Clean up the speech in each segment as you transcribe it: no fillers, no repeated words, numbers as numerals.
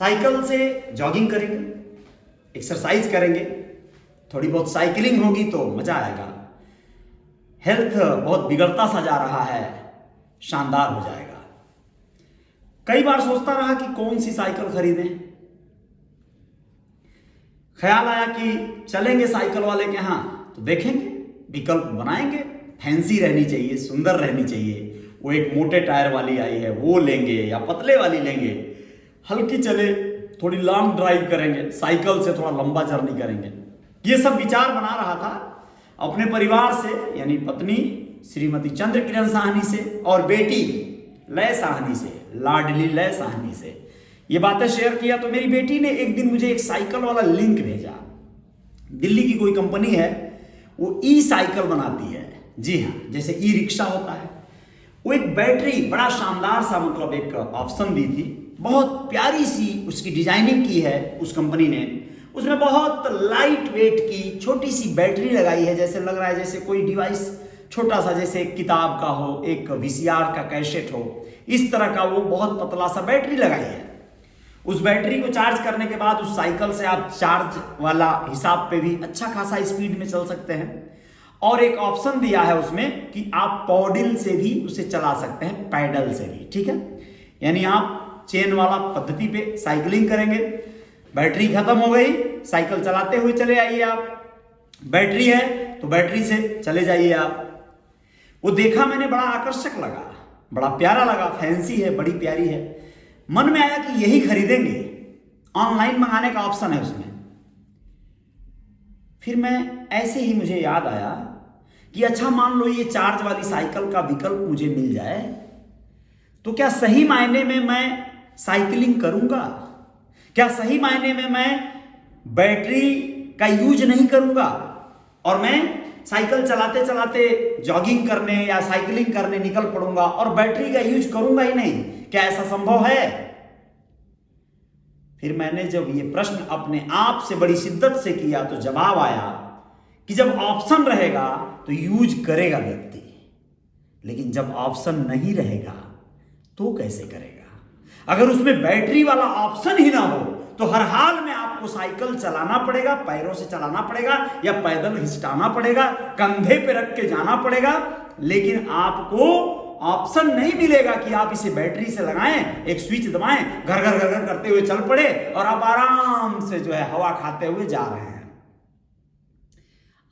Cycle से jogging करेंगे, exercise करेंगे, थोड़ी बहुत साइकिलिंग होगी तो मजा आएगा। हेल्थ बहुत बिगड़ता सा जा रहा है, शानदार हो जाएगा। कई बार सोचता रहा कि कौन सी साइकिल खरीदें। ख्याल आया कि चलेंगे साइकिल वाले के यहाँ तो देखेंगे, विकल्प बनाएंगे। फैंसी रहनी चाहिए, सुंदर रहनी चाहिए। वो एक मोटे टायर वाली आई है वो लेंगे या पतले वाली लेंगे। हल्की चले, थोड़ी लॉन्ग ड्राइव करेंगे, साइकिल से थोड़ा लंबा जर्नी करेंगे। ये सब विचार बना रहा था अपने परिवार से, यानी पत्नी श्रीमती चंद्र किरण साहनी से और बेटी लय साहनी से, लाडली लय साहनी से ये बातें शेयर किया। तो मेरी बेटी ने एक दिन मुझे एक साइकिल वाला लिंक भेजा। दिल्ली की कोई कंपनी है, वो ई साइकिल बनाती है। जी हाँ, जैसे ई रिक्शा होता है। वो एक बैटरी, बड़ा शानदार सा मतलब एक ऑप्शन दी थी। बहुत प्यारी सी उसकी डिजाइनिंग की है उस कंपनी ने। उसमें बहुत लाइट वेट की छोटी सी बैटरी लगाई है, जैसे लग रहा है जैसे कोई डिवाइस छोटा सा, जैसे एक किताब का हो, एक वीसीआर का कैसेट हो, इस तरह का वो बहुत पतला सा बैटरी लगाई है। उस बैटरी को चार्ज करने के बाद उस साइकिल से आप चार्ज वाला हिसाब पे भी अच्छा खासा स्पीड में चल सकते हैं। और एक ऑप्शन दिया है उसमें कि आप पॉडिल से भी उसे चला सकते हैं, पैडल से भी। ठीक है, यानी आप चेन वाला पद्धति पे साइकिलिंग करेंगे। बैटरी खत्म हो गई, साइकिल चलाते हुए चले आइए आप। बैटरी है तो बैटरी से चले जाइए आप। वो देखा मैंने, बड़ा आकर्षक लगा, बड़ा प्यारा लगा, फैंसी है, बड़ी प्यारी है। मन में आया कि यही खरीदेंगे। ऑनलाइन मंगाने का ऑप्शन है उसमें। फिर मैं ऐसे ही मुझे याद आया कि अच्छा, मान लो ये चार्ज वाली साइकिल का विकल्प मुझे मिल जाए तो क्या सही मायने में मैं साइकिलिंग करूंगा? क्या सही मायने में मैं बैटरी का यूज नहीं करूंगा और मैं साइकिल चलाते चलाते जॉगिंग करने या साइकिलिंग करने निकल पड़ूंगा और बैटरी का यूज करूंगा ही नहीं? क्या ऐसा संभव है? फिर मैंने जब ये प्रश्न अपने आप से बड़ी शिद्दत से किया तो जवाब आया कि जब ऑप्शन रहेगा तो यूज करेगा व्यक्ति, लेकिन जब ऑप्शन नहीं रहेगा तो कैसे करेगा? अगर उसमें बैटरी वाला ऑप्शन ही ना हो तो हर हाल में आपको साइकिल चलाना पड़ेगा, पैरों से चलाना पड़ेगा या पैदल हिचकाना पड़ेगा, कंधे पे रख के जाना पड़ेगा। लेकिन आपको ऑप्शन नहीं मिलेगा कि आप इसे बैटरी से लगाएं, एक स्विच दबाएं, घर घर घर घर करते हुए चल पड़े और आप आराम से जो है हवा खाते हुए जा रहे हैं।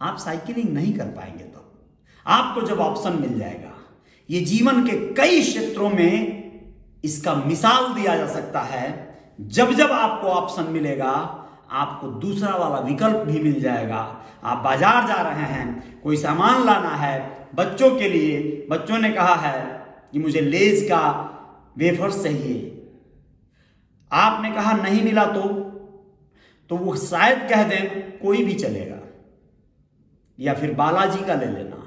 आप साइकिलिंग नहीं कर पाएंगे। तो आपको जब ऑप्शन मिल जाएगा, ये जीवन के कई क्षेत्रों में इसका मिसाल दिया जा सकता है। जब जब आपको ऑप्शन मिलेगा, आपको दूसरा वाला विकल्प भी मिल जाएगा। आप बाजार जा रहे हैं, कोई सामान लाना है बच्चों के लिए, बच्चों ने कहा है कि मुझे लेज का वेफर्स चाहिए, आपने कहा नहीं मिला तो वो शायद कह दें कोई भी चलेगा या फिर बालाजी का ले लेना।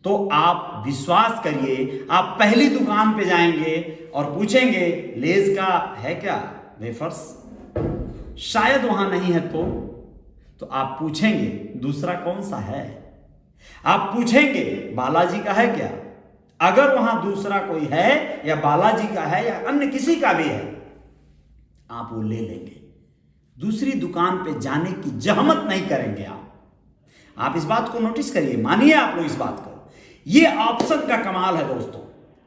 तो आप विश्वास करिए, आप पहली दुकान पे जाएंगे और पूछेंगे लेज का है क्या वेफर्स, शायद वहां नहीं है तो आप पूछेंगे दूसरा कौन सा है, आप पूछेंगे बालाजी का है क्या। अगर वहां दूसरा कोई है या बालाजी का है या अन्य किसी का भी है, आप वो ले लेंगे। दूसरी दुकान पे जाने की जहमत नहीं करेंगे आप इस बात को नोटिस करिए, मानिए आप लोग इस बात को। ये ऑप्शन का कमाल है दोस्तों।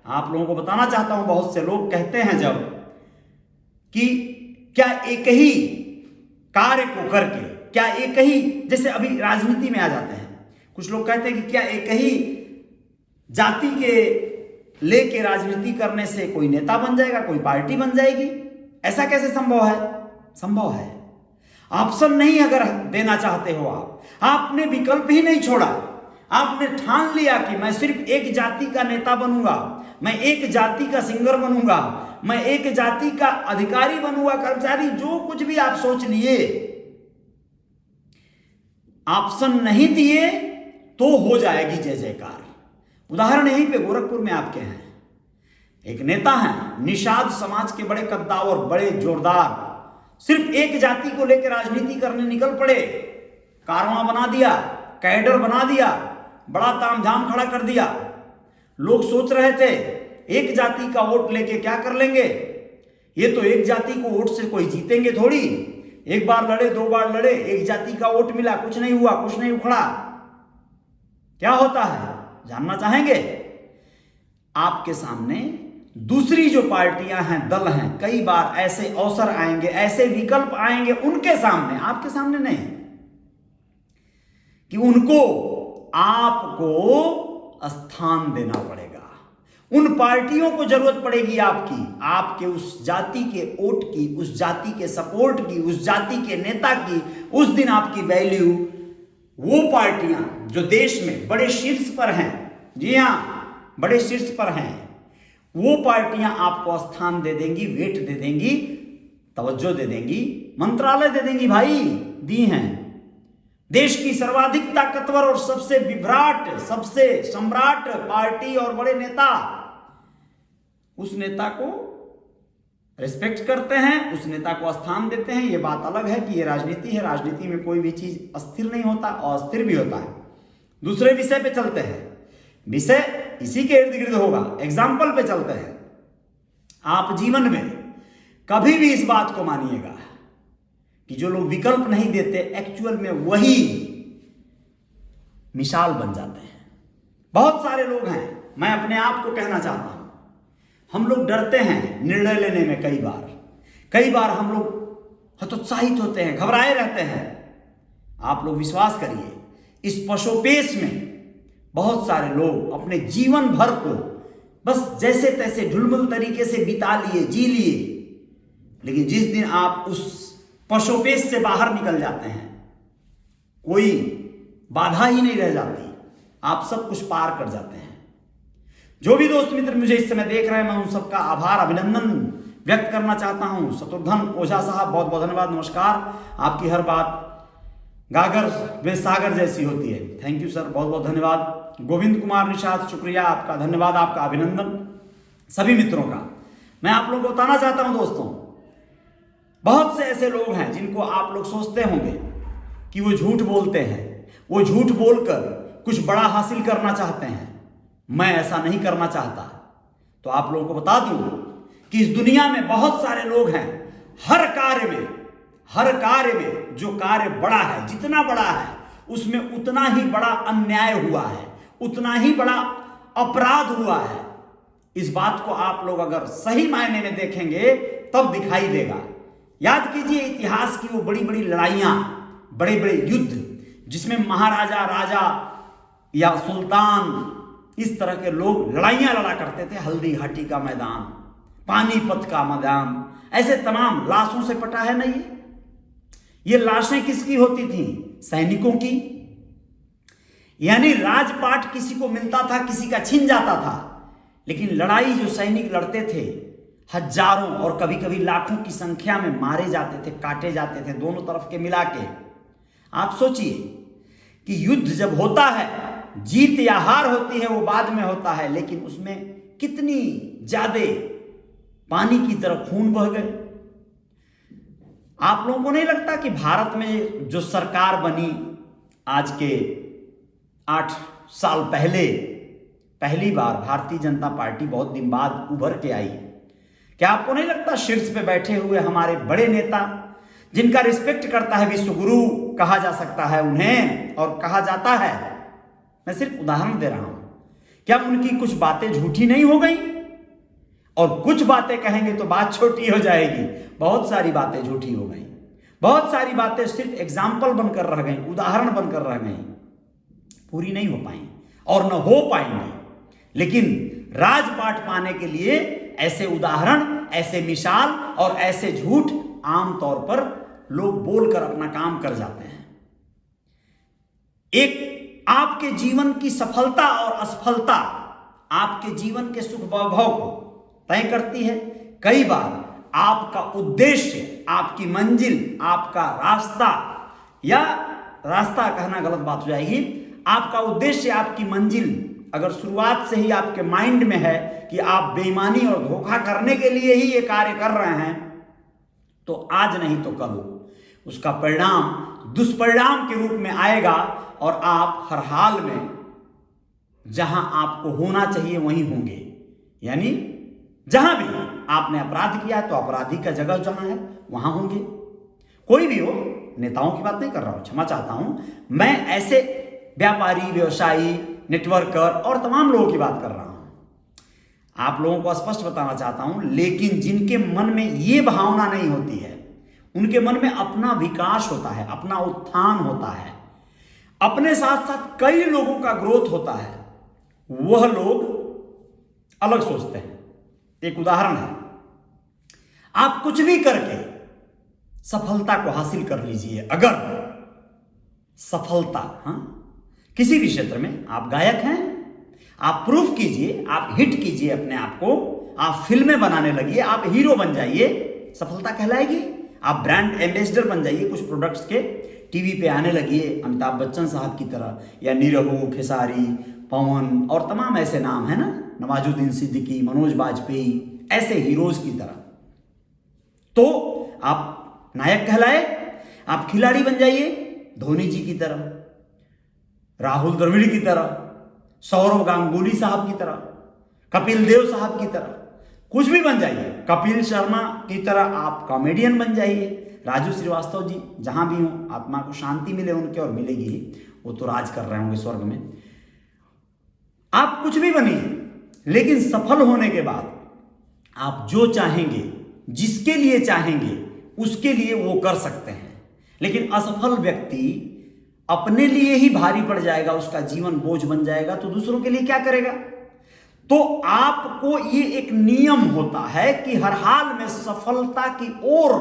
आप लोगों को बताना चाहता हूं, बहुत से लोग कहते हैं जब कि क्या एक ही कार्य को करके, क्या एक ही, जैसे अभी राजनीति में आ जाते हैं, कुछ लोग कहते हैं कि क्या एक ही जाति के लेके राजनीति करने से कोई नेता बन जाएगा, कोई पार्टी बन जाएगी? ऐसा कैसे संभव है? संभव है। ऑप्शन नहीं अगर देना चाहते हो आपने विकल्प ही नहीं छोड़ा, आपने ठान लिया कि मैं सिर्फ एक जाति का नेता बनूंगा, मैं एक जाति का सिंगर बनूंगा, मैं एक जाति का अधिकारी बनूंगा, कर्मचारी, जो कुछ भी आप सोच लिए। ऑप्शन नहीं दिए तो हो जाएगी जय जयकार। उदाहरण यहीं पे गोरखपुर में आपके हैं, एक नेता हैं, निषाद समाज के बड़े कद्दावर, बड़े जोरदार, सिर्फ एक जाति को लेकर राजनीति करने निकल पड़े, कारवां बना दिया, कैडर बना दिया, बड़ा तामझाम खड़ा कर दिया। लोग सोच रहे थे एक जाति का वोट लेके क्या कर लेंगे, ये तो एक जाति को वोट से कोई जीतेंगे थोड़ी। एक बार लड़े, 2 बार लड़े, एक जाति का वोट मिला, कुछ नहीं हुआ, कुछ नहीं उखड़ा। क्या होता है जानना चाहेंगे? आपके सामने दूसरी जो पार्टियां हैं, दल हैं, कई बार ऐसे अवसर आएंगे, ऐसे विकल्प आएंगे उनके सामने, आपके सामने नहीं, कि उनको आपको स्थान देना पड़ेगा। उन पार्टियों को जरूरत पड़ेगी आपकी, आपके उस जाति के वोट की, उस जाति के सपोर्ट की, उस जाति के नेता की। उस दिन आपकी वैल्यू, वो पार्टियां जो देश में बड़े शीर्ष पर हैं, जी हां, बड़े शीर्ष पर हैं, वो पार्टियां आपको स्थान दे देंगी, वेट दे देंगी, तवज्जो दे देंगी, मंत्रालय दे देंगी। भाई दी हैं। देश की सर्वाधिक ताकतवर और सबसे विभ्राट, सबसे सम्राट पार्टी और बड़े नेता उस नेता को रिस्पेक्ट करते हैं, उस नेता को स्थान देते हैं। ये बात अलग है कि ये राजनीति है। राजनीति में कोई भी चीज अस्थिर नहीं होता, अस्थिर भी होता है। दूसरे विषय पे चलते हैं। विषय इसी के इर्द गिर्द होगा। एग्जाम्पल पे चलते हैं। आप जीवन में कभी भी इस बात को मानिएगा कि जो लोग विकल्प नहीं देते, एक्चुअल में वही मिसाल बन जाते हैं। बहुत सारे लोग हैं, मैं अपने आप को कहना चाहता हूं, हम लोग डरते हैं निर्णय लेने में। कई बार हम लोग हतोत्साहित होते हैं, घबराए रहते हैं। आप लोग विश्वास करिए, इस पशुपेश में बहुत सारे लोग अपने जीवन भर को बस जैसे तैसे ढुलमुल तरीके से बिता लिए, जी लिए, लेकिन जिस दिन आप उस पशुपेश से बाहर निकल जाते हैं, कोई बाधा ही नहीं रह जाती, आप सब कुछ पार कर जाते हैं। जो भी दोस्त मित्र मुझे इस समय देख रहे हैं, मैं उन सबका आभार, अभिनंदन व्यक्त करना चाहता हूं। शत्रुघ्न ओझा साहब, बहुत बहुत धन्यवाद, नमस्कार। आपकी हर बात गागर में सागर जैसी होती है। थैंक यू सर, बहुत बहुत धन्यवाद। गोविंद कुमार निषाद, शुक्रिया आपका, धन्यवाद, आपका अभिनंदन। सभी मित्रों का मैं आप लोगों को बताना चाहता हूं दोस्तों, बहुत से ऐसे लोग हैं जिनको आप लोग सोचते होंगे कि वो झूठ बोलते हैं, वो झूठ बोलकर कुछ बड़ा हासिल करना चाहते हैं। मैं ऐसा नहीं करना चाहता। तो आप लोगों को बता दूं कि इस दुनिया में बहुत सारे लोग हैं, हर कार्य में जो कार्य बड़ा है, जितना बड़ा है, उसमें उतना ही बड़ा अन्याय हुआ है, उतना ही बड़ा अपराध हुआ है। इस बात को आप लोग अगर सही मायने में देखेंगे तब दिखाई देगा। याद कीजिए इतिहास की वो बड़ी बड़ी लड़ाइयां, बड़े बड़े युद्ध, जिसमें महाराजा, राजा या सुल्तान, इस तरह के लोग लड़ाइयां लड़ा करते थे। हल्दी घाटी का मैदान, पानीपत का मैदान, ऐसे तमाम लाशों से पटा है ना ये लाशें किसकी होती थी? सैनिकों की। यानी राजपाट किसी को मिलता था, किसी का छिन जाता था, लेकिन लड़ाई जो सैनिक लड़ते थे, हजारों और कभी कभी लाखों की संख्या में मारे जाते थे, काटे जाते थे, दोनों तरफ के मिला के। आप सोचिए कि युद्ध जब होता है, जीत या हार होती है वो बाद में होता है, लेकिन उसमें कितनी ज्यादा पानी की तरह खून बह गए। आप लोगों को नहीं लगता कि भारत में जो सरकार बनी आज के 8 साल पहले, पहली बार भारतीय जनता पार्टी बहुत दिन बाद उभर के आई? क्या आपको नहीं लगता शीर्ष पे बैठे हुए हमारे बड़े नेता, जिनका रिस्पेक्ट करता है विश्व गुरु कहा जा सकता है उन्हें, और कहा जाता है, मैं सिर्फ उदाहरण दे रहा हूं, क्या उनकी कुछ बातें झूठी नहीं हो गई? और कुछ बातें कहेंगे तो बात छोटी हो जाएगी। बहुत सारी बातें झूठी हो गई, बहुत सारी बातें सिर्फ एग्जाम्पल बनकर रह गई, उदाहरण बनकर रह गई, पूरी नहीं हो पाई और न हो पाएंगी। लेकिन राजपाट पाने के लिए ऐसे उदाहरण, ऐसे मिसाल और ऐसे झूठ आमतौर पर लोग बोलकर अपना काम कर जाते हैं। एक आपके जीवन की सफलता और असफलता आपके जीवन के सुख वैभव को तय करती है। कई बार आपका उद्देश्य, आपकी मंजिल, आपका रास्ता, या रास्ता कहना गलत बात हो जाएगी, आपका उद्देश्य, आपकी मंजिल अगर शुरुआत से ही आपके माइंड में है कि आप बेईमानी और धोखा करने के लिए ही ये कार्य कर रहे हैं, तो आज नहीं तो कल उसका परिणाम दुष्परिणाम के रूप में आएगा और आप हर हाल में जहां आपको होना चाहिए वहीं होंगे। यानी जहां भी आपने अपराध किया है तो अपराधी का जगह जहां है वहां होंगे। कोई भी हो, नेताओं की बात नहीं कर रहा हूं, क्षमा चाहता हूं, मैं ऐसे व्यापारी, व्यवसायी, नेटवर्कर और तमाम लोगों की बात कर रहा हूं। आप लोगों को स्पष्ट बताना चाहता हूं, लेकिन जिनके मन में यह भावना नहीं होती है, उनके मन में अपना विकास होता है, अपना उत्थान होता है, अपने साथ साथ कई लोगों का ग्रोथ होता है, वह लोग अलग सोचते हैं। एक उदाहरण है, आप कुछ भी करके सफलता को हासिल कर लीजिए। अगर सफलता, किसी भी क्षेत्र में, आप गायक हैं, आप प्रूफ कीजिए, आप हिट कीजिए अपने आप को, आप फिल्में बनाने लगिए, आप हीरो बन जाइए, सफलता कहलाएगी। आप ब्रांड एम्बेसडर बन जाइए, कुछ प्रोडक्ट्स के टीवी पे आने लगिए, अमिताभ बच्चन साहब की तरह, या नीरव, खेसारी, पवन और तमाम ऐसे नाम है ना, नवाजुद्दीन सिद्दीकी, मनोज बाजपेयी, ऐसे हीरोज की तरह, तो आप नायक कहलाए। आप खिलाड़ी बन जाइए, धोनी जी की तरह, राहुल द्रविड़ की तरह, सौरव गांगुली साहब की तरह, कपिल देव साहब की तरह, कुछ भी बन जाइए, कपिल शर्मा की तरह आप कॉमेडियन बन जाइए, राजू श्रीवास्तव जी, जहां भी हो, आत्मा को शांति मिले उनके, और मिलेगी, वो तो राज कर रहे होंगे स्वर्ग में। आप कुछ भी बनिए, लेकिन सफल होने के बाद आप जो चाहेंगे, जिसके लिए चाहेंगे, उसके लिए वो कर सकते हैं। लेकिन असफल व्यक्ति अपने लिए ही भारी पड़ जाएगा, उसका जीवन बोझ बन जाएगा, तो दूसरों के लिए क्या करेगा? तो आपको ये एक नियम होता है कि हर हाल में सफलता की ओर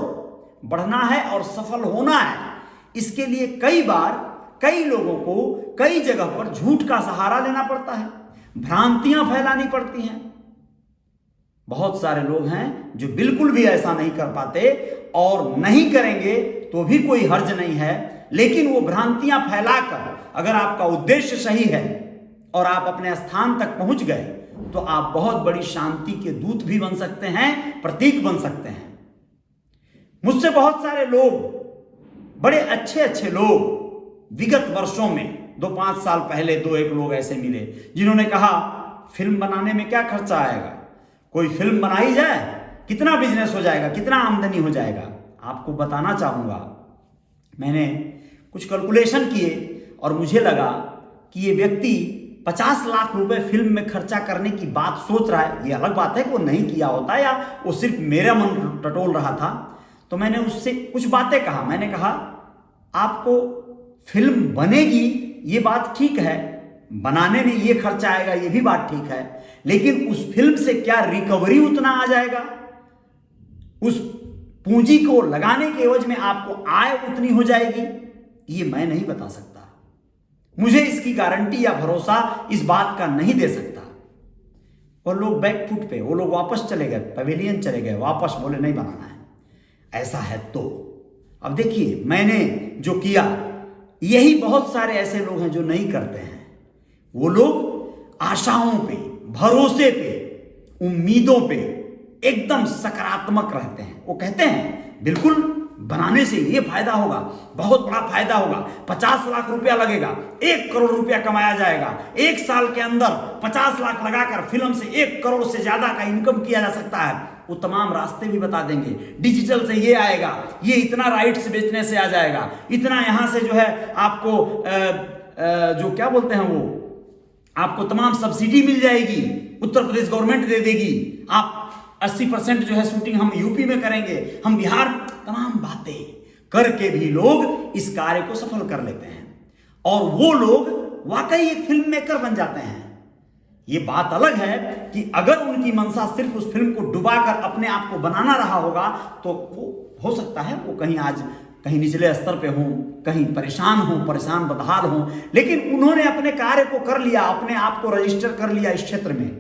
बढ़ना है और सफल होना है। इसके लिए कई बार कई लोगों को कई जगह पर झूठ का सहारा लेना पड़ता है, भ्रांतियां फैलानी पड़ती हैं। बहुत सारे लोग हैं जो बिल्कुल भी ऐसा नहीं कर पाते, और नहीं करेंगे तो भी कोई हर्ज नहीं है, लेकिन वो भ्रांतियां फैलाकर, अगर आपका उद्देश्य सही है और आप अपने स्थान तक पहुंच गए, तो आप बहुत बड़ी शांति के दूत भी बन सकते हैं, प्रतीक बन सकते हैं। मुझसे बहुत सारे लोग, बड़े अच्छे अच्छे लोग, विगत वर्षों में 2-5 साल पहले 2-1 लोग ऐसे मिले जिन्होंने कहा, फिल्म बनाने में क्या खर्चा आएगा, कोई फिल्म बनाई जाए, कितना बिजनेस हो जाएगा, कितना आमदनी हो जाएगा। आपको बताना चाहूंगा, मैंने कुछ कैलकुलेशन किए और मुझे लगा कि ये व्यक्ति 50 लाख रुपए फिल्म में खर्चा करने की बात सोच रहा है। ये अलग बात है कि वो नहीं किया होता या वो सिर्फ मेरा मन टटोल रहा था। तो मैंने उससे कुछ बातें कहा। मैंने कहा, आपको फिल्म बनेगी, ये बात ठीक है, बनाने में ये खर्चा आएगा, ये भी बात ठीक है, लेकिन उस फिल्म से क्या रिकवरी उतना आ जाएगा? उस पूंजी को लगाने के एवज में आपको आय उतनी हो जाएगी? ये मैं नहीं बता सकता। मुझे इसकी गारंटी या भरोसा इस बात का नहीं दे सकता। और लोग बैकफुट पे, वो लोग वापस चले गए, पवेलियन चले गए, वापस बोले नहीं बनाना है। ऐसा है तो अब देखिए, मैंने जो किया, यही बहुत सारे ऐसे लोग हैं जो नहीं करते हैं। वो लोग आशाओं पे, भरोसे पे, उम्मीदों पे एकदम सकारात्मक रहते हैं। वो कहते हैं, बिल्कुल बनाने से ये फायदा होगा, बहुत बड़ा फायदा होगा, 50 लाख रुपया लगेगा, 1 करोड़ रुपया कमाया जाएगा, 1 साल के अंदर 50 लाख लगाकर फिल्म से 1 करोड़ से ज्यादा का इनकम किया जा सकता है। वो तमाम रास्ते भी बता देंगे, डिजिटल से ये आएगा, ये इतना राइट्स बेचने से आ जाएगा, इतना यहां से जो है आपको जो क्या बोलते हैं वो, आपको तमाम सब्सिडी मिल जाएगी, उत्तर प्रदेश गवर्नमेंट दे देगी, आप 80% जो है शूटिंग हम यूपी में करेंगे, हम बिहार, तमाम बातें करके भी लोग इस कार्य को सफल कर लेते हैं और वो लोग वाकई एक फिल्म मेकर बन जाते हैं। ये बात अलग है कि अगर उनकी मंशा सिर्फ उस फिल्म को डुबाकर अपने आप को बनाना रहा होगा, तो वो हो सकता है वो कहीं आज कहीं निचले स्तर पे हों, कहीं परेशान बदहाल हों, लेकिन उन्होंने अपने कार्य को कर लिया, अपने आप को रजिस्टर कर लिया इस क्षेत्र में।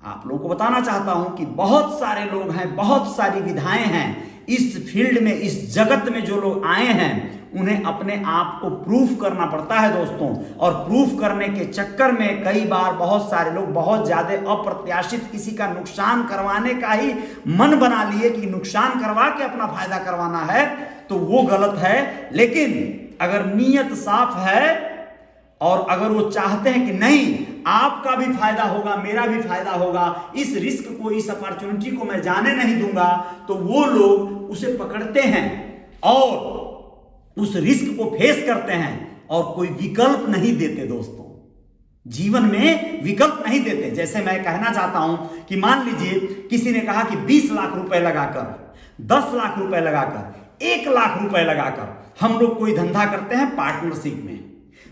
आप लोगों को बताना चाहता हूं कि बहुत सारे लोग हैं, बहुत सारी विधाएं हैं इस फील्ड में, इस जगत में जो लोग आए हैं, उन्हें अपने आप को प्रूफ करना पड़ता है दोस्तों। और प्रूफ करने के चक्कर में कई बार बहुत सारे लोग बहुत ज्यादा अप्रत्याशित किसी का नुकसान करवाने का ही मन बना लिए कि नुकसान करवा के अपना फायदा करवाना है, तो वो गलत है। लेकिन अगर नीयत साफ है और अगर वो चाहते हैं कि नहीं आपका भी फायदा होगा, मेरा भी फायदा होगा। इस रिस्क को, इस अपॉर्चुनिटी को मैं जाने नहीं दूंगा। तो वो लोग उसे पकड़ते हैं और उस रिस्क को फेस करते हैं और कोई विकल्प नहीं देते। दोस्तों, जीवन में विकल्प नहीं देते। जैसे मैं कहना चाहता हूं कि मान लीजिए किसी ने कहा कि 20 लाख रुपए लगाकर, 10 लाख रुपए लगाकर, 1 लाख रुपए लगाकर हम लोग कोई धंधा करते हैं पार्टनरशिप में।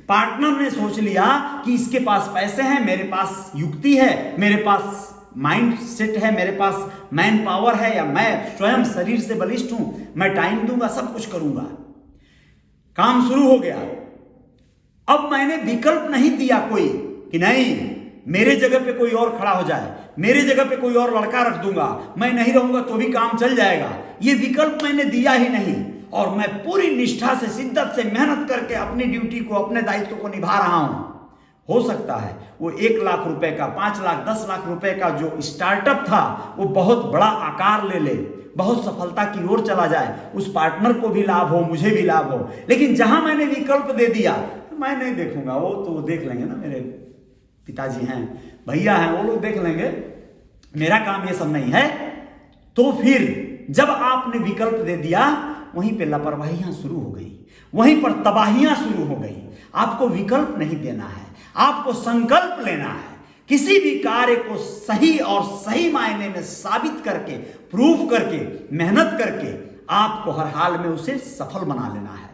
पार्टनर ने सोच लिया कि इसके पास पैसे हैं, मेरे पास युक्ति है, मेरे पास माइंड सेट है, मेरे पास मैन पावर है, या मैं स्वयं शरीर से बलिष्ठ हूं, मैं टाइम दूंगा, सब कुछ करूंगा। काम शुरू हो गया। अब मैंने विकल्प नहीं दिया कोई कि नहीं मेरे जगह पे कोई और खड़ा हो जाए, मेरे जगह पे कोई और लड़का रख दूंगा, मैं नहीं रहूंगा तो भी काम चल जाएगा। ये विकल्प मैंने दिया ही नहीं और मैं पूरी निष्ठा से, शिद्दत से मेहनत करके अपनी ड्यूटी को, अपने दायित्व को निभा रहा हूं। हो सकता है वो 1 लाख रुपए का, 5 लाख, 10 लाख रुपए का जो स्टार्टअप था वो बहुत बड़ा आकार ले ले, बहुत सफलता की ओर चला जाए, उस पार्टनर को भी लाभ हो, मुझे भी लाभ हो। लेकिन जहां मैंने विकल्प दे दिया, मैं नहीं देखूंगा, वो तो देख लेंगे ना, मेरे पिताजी हैं, भैया हैं, वो लोग देख लेंगे, मेरा काम ये सब नहीं है। तो फिर जब आपने विकल्प दे दिया, वहीं पे लापरवाहियां शुरू हो गई, वहीं पर तबाहियां शुरू हो गई। आपको विकल्प नहीं देना है, आपको संकल्प लेना है। किसी भी कार्य को सही और सही मायने में साबित करके, प्रूफ करके, मेहनत करके आपको हर हाल में उसे सफल बना लेना है।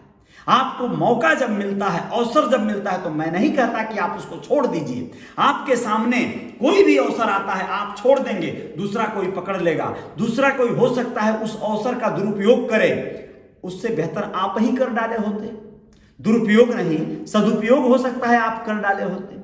आपको मौका जब मिलता है, अवसर जब मिलता है, तो मैं नहीं कहता कि आप उसको छोड़ दीजिए। आपके सामने कोई भी अवसर आता है, आप छोड़ देंगे, दूसरा कोई पकड़ लेगा, दूसरा कोई हो सकता है उस अवसर का दुरुपयोग करे, उससे बेहतर आप ही कर डाले होते। दुरुपयोग नहीं, सदुपयोग हो सकता है आप कर डाले होते।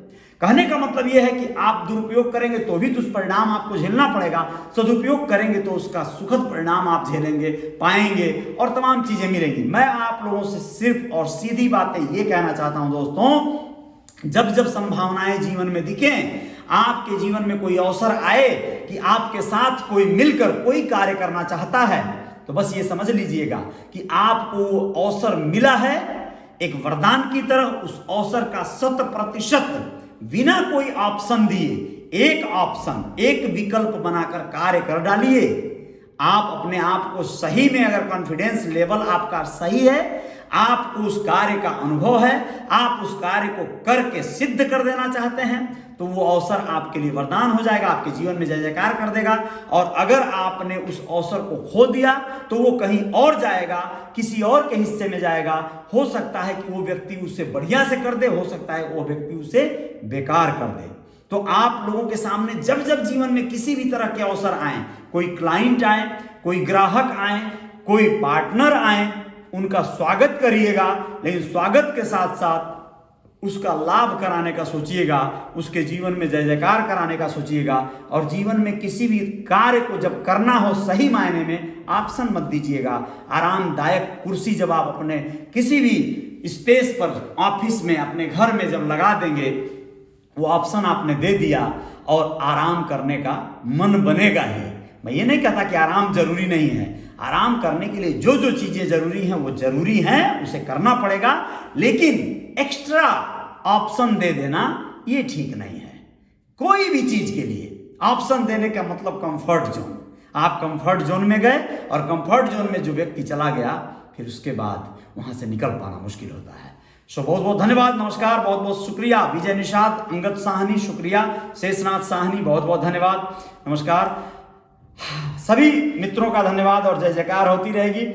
कहने का मतलब यह है कि आप दुरुपयोग करेंगे तो भी दुष्परिणाम आपको झेलना पड़ेगा, सदुपयोग करेंगे तो उसका सुखद परिणाम आप झेलेंगे, पाएंगे और तमाम चीजें मिलेंगी। मैं आप लोगों से सिर्फ और सीधी बातें ये कहना चाहता हूं दोस्तों, जब जब संभावनाएं जीवन में दिखें, आपके जीवन में कोई अवसर आए कि आपके साथ कोई मिलकर कोई कार्य करना चाहता है, तो बस ये समझ लीजिएगा कि आपको वो अवसर मिला है एक वरदान की तरह। उस अवसर का 100% बिना कोई ऑप्शन दिए, एक ऑप्शन, एक विकल्प बनाकर कार्य कर डालिए। आप अपने आप को सही में, अगर कॉन्फिडेंस लेवल आपका सही है, आपको उस कार्य का अनुभव है, आप उस कार्य को करके सिद्ध कर देना चाहते हैं, तो वो अवसर आपके लिए वरदान हो जाएगा, आपके जीवन में जय जयकार कर देगा। और अगर आपने उस अवसर को खो दिया तो वो कहीं और जाएगा, किसी और के हिस्से में जाएगा। हो सकता है कि वो व्यक्ति उसे बढ़िया से कर दे, हो सकता है वो व्यक्ति उसे बेकार कर दे। तो आप लोगों के सामने जब जब जीवन में किसी भी तरह के अवसर आए, कोई क्लाइंट आए, कोई ग्राहक आए, कोई पार्टनर आए, उनका स्वागत करिएगा, लेकिन स्वागत के साथ साथ उसका लाभ कराने का सोचिएगा, उसके जीवन में जय जयकार कराने का सोचिएगा। और जीवन में किसी भी कार्य को जब करना हो सही मायने में, ऑप्शन मत दीजिएगा। आरामदायक कुर्सी जब आप अपने किसी भी स्पेस पर, ऑफिस में, अपने घर में जब लगा देंगे, वो ऑप्शन आपने दे दिया और आराम करने का मन बनेगा ही। मैं ये नहीं कहता कि आराम जरूरी नहीं है, आराम करने के लिए जो जो चीजें जरूरी हैं वो जरूरी हैं, उसे करना पड़ेगा, लेकिन एक्स्ट्रा ऑप्शन दे देना ये ठीक नहीं है। कोई भी चीज के लिए ऑप्शन देने का मतलब कंफर्ट जोन। आप कंफर्ट जोन में गए और कंफर्ट जोन में जो व्यक्ति चला गया, फिर उसके बाद वहां से निकल पाना मुश्किल होता है। सो बहुत बहुत धन्यवाद, नमस्कार, बहुत बहुत शुक्रिया। विजय निषाद, अंगद साहनी शुक्रिया, शेषनाथ साहनी बहुत बहुत धन्यवाद, नमस्कार। सभी मित्रों का धन्यवाद और जय जयकार होती रहेगी।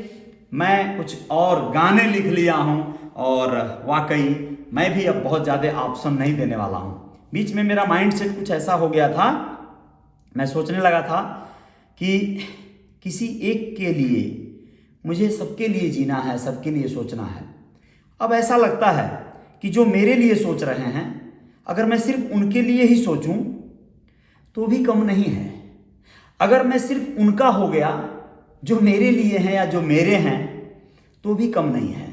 मैं कुछ और गाने लिख लिया हूं और वाकई मैं भी अब बहुत ज़्यादा ऑप्शन नहीं देने वाला हूं। बीच में मेरा माइंड सेट कुछ ऐसा हो गया था, मैं सोचने लगा था कि किसी एक के लिए मुझे सबके लिए जीना है, सबके लिए सोचना है। अब ऐसा लगता है कि जो मेरे लिए सोच रहे हैं, अगर मैं सिर्फ उनके लिए ही सोचूं तो भी कम नहीं है। अगर मैं सिर्फ उनका हो गया जो मेरे लिए हैं या जो मेरे हैं, तो भी कम नहीं है।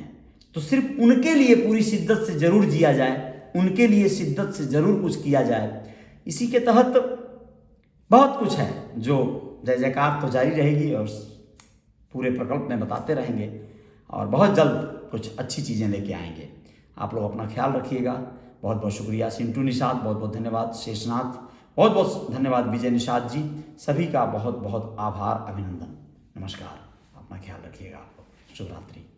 तो सिर्फ उनके लिए पूरी शिद्दत से जरूर जिया जाए, उनके लिए शिद्दत से जरूर कुछ किया जाए। इसी के तहत बहुत कुछ है जो जय जयकार तो जारी रहेगी और पूरे प्रकल्प में बताते रहेंगे और बहुत जल्द कुछ अच्छी चीज़ें लेके आएंगे। आप लोग अपना ख्याल रखिएगा। बहुत बहुत शुक्रिया। सिंटू निषाद बहुत बहुत धन्यवाद। शेषनाथ बहुत बहुत धन्यवाद। विजय निषाद जी, सभी का बहुत बहुत आभार, अभिनंदन। नमस्कार, अपना ख्याल रखिएगा। शुभ रात्रि।